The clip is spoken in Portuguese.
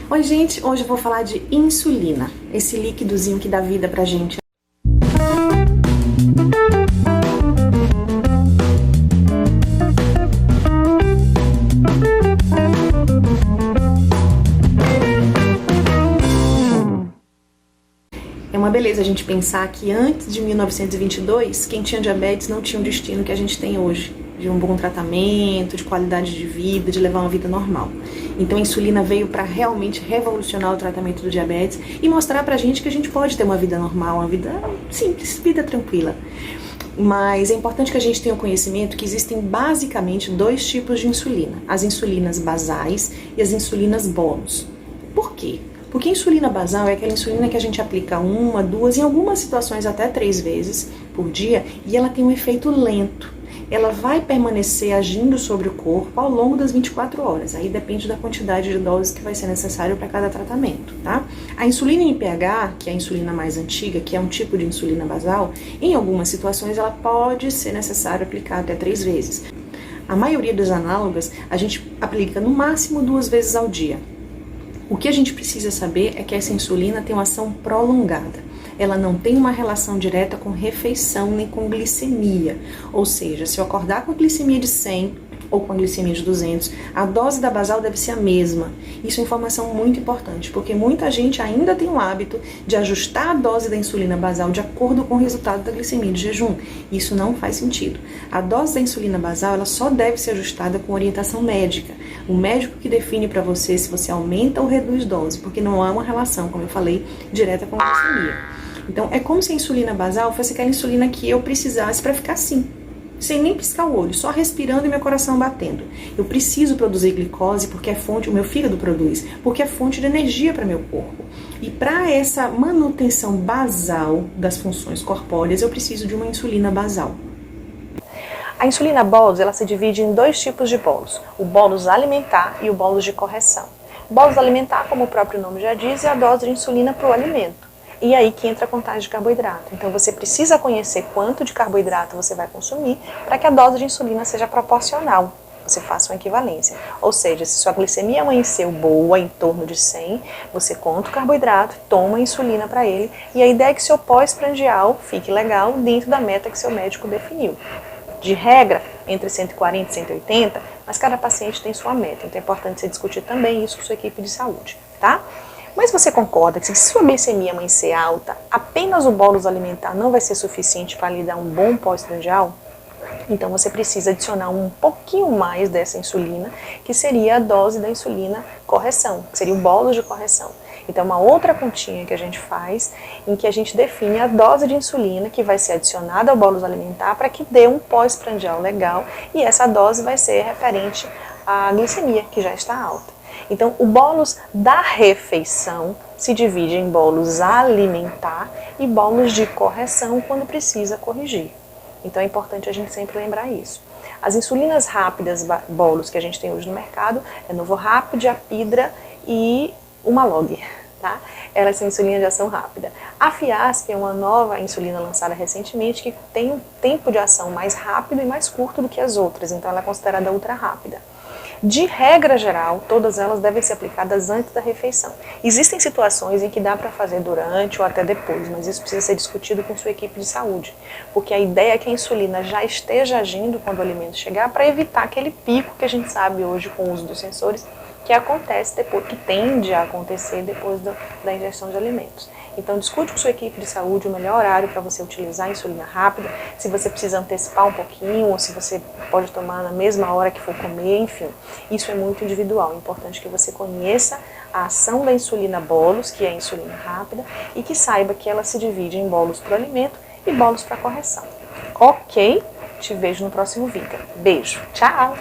Oi gente, hoje eu vou falar de insulina, esse líquidozinho que dá vida pra gente. É uma beleza a gente pensar que antes de 1922, quem tinha diabetes não tinha o destino que a gente tem hoje, de um bom tratamento, de qualidade de vida, de levar uma vida normal. Então a insulina veio para realmente revolucionar o tratamento do diabetes e mostrar pra gente que a gente pode ter uma vida normal, uma vida simples, vida tranquila. Mas é importante que a gente tenha o conhecimento que existem basicamente dois tipos de insulina, as insulinas basais e as insulinas bolos. Por quê? Porque a insulina basal é aquela insulina que a gente aplica uma, duas, em algumas situações até 3 vezes por dia, e ela tem um efeito lento. Ela vai permanecer agindo sobre o corpo ao longo das 24 horas. Aí depende da quantidade de doses que vai ser necessário para cada tratamento, tá? A insulina em pH, que é a insulina mais antiga, que é um tipo de insulina basal, em algumas situações ela pode ser necessário aplicar até 3 vezes. A maioria das análogas a gente aplica no máximo 2 vezes ao dia. O que a gente precisa saber é que essa insulina tem uma ação prolongada. Ela não tem uma relação direta com refeição nem com glicemia. Ou seja, se eu acordar com a glicemia de 100 ou com a glicemia de 200, a dose da basal deve ser a mesma. Isso é informação muito importante, porque muita gente ainda tem o hábito de ajustar a dose da insulina basal de acordo com o resultado da glicemia de jejum. Isso não faz sentido. A dose da insulina basal ela só deve ser ajustada com orientação médica. O médico que define para você se você aumenta ou reduz dose, porque não há uma relação, como eu falei, direta com a glicemia. Então, é como se a insulina basal fosse aquela insulina que eu precisasse para ficar assim, sem nem piscar o olho, só respirando e meu coração batendo. Eu preciso produzir glicose porque é fonte, o meu fígado produz, porque é fonte de energia para meu corpo. E para essa manutenção basal das funções corpóreas, eu preciso de uma insulina basal. A insulina bolus, ela se divide em 2 tipos de bolos, o bolus alimentar e o bolus de correção. O bolus alimentar, como o próprio nome já diz, é a dose de insulina para o alimento. E aí que entra a contagem de carboidrato. Então você precisa conhecer quanto de carboidrato você vai consumir para que a dose de insulina seja proporcional. Você faça uma equivalência. Ou seja, se sua glicemia amanheceu boa, em torno de 100, você conta o carboidrato, toma a insulina para ele, e a ideia é que seu pós-prandial fique legal dentro da meta que seu médico definiu. De regra, entre 140 e 180, mas cada paciente tem sua meta. Então é importante você discutir também isso com sua equipe de saúde, tá? Mas você concorda que se sua glicemia amanhecer alta, apenas o bolus alimentar não vai ser suficiente para lhe dar um bom pós-prandial? Então você precisa adicionar um pouquinho mais dessa insulina, que seria a dose da insulina correção, que seria o bolus de correção. Então uma outra continha que a gente faz, em que a gente define a dose de insulina que vai ser adicionada ao bolus alimentar para que dê um pós-prandial legal, e essa dose vai ser referente à glicemia, que já está alta. Então, o bolus da refeição se divide em bolus alimentar e bolus de correção quando precisa corrigir. Então, é importante a gente sempre lembrar isso. As insulinas rápidas bolus que a gente tem hoje no mercado é Novorapid, Apidra e Humalog, tá? Elas são insulinas de ação rápida. A Fiasp é uma nova insulina lançada recentemente que tem um tempo de ação mais rápido e mais curto do que as outras, então ela é considerada ultra rápida. De regra geral, todas elas devem ser aplicadas antes da refeição. Existem situações em que dá para fazer durante ou até depois, mas isso precisa ser discutido com sua equipe de saúde, porque a ideia é que a insulina já esteja agindo quando o alimento chegar para evitar aquele pico que a gente sabe hoje com o uso dos sensores, que acontece depois, que tende a acontecer depois da ingestão de alimentos. Então discute com sua equipe de saúde o melhor horário para você utilizar a insulina rápida, se você precisa antecipar um pouquinho, ou se você pode tomar na mesma hora que for comer, enfim. Isso é muito individual, é importante que você conheça a ação da insulina bolus, que é a insulina rápida, e que saiba que ela se divide em bolus para o alimento e bolus para correção. Ok? Te vejo no próximo vídeo. Beijo, tchau!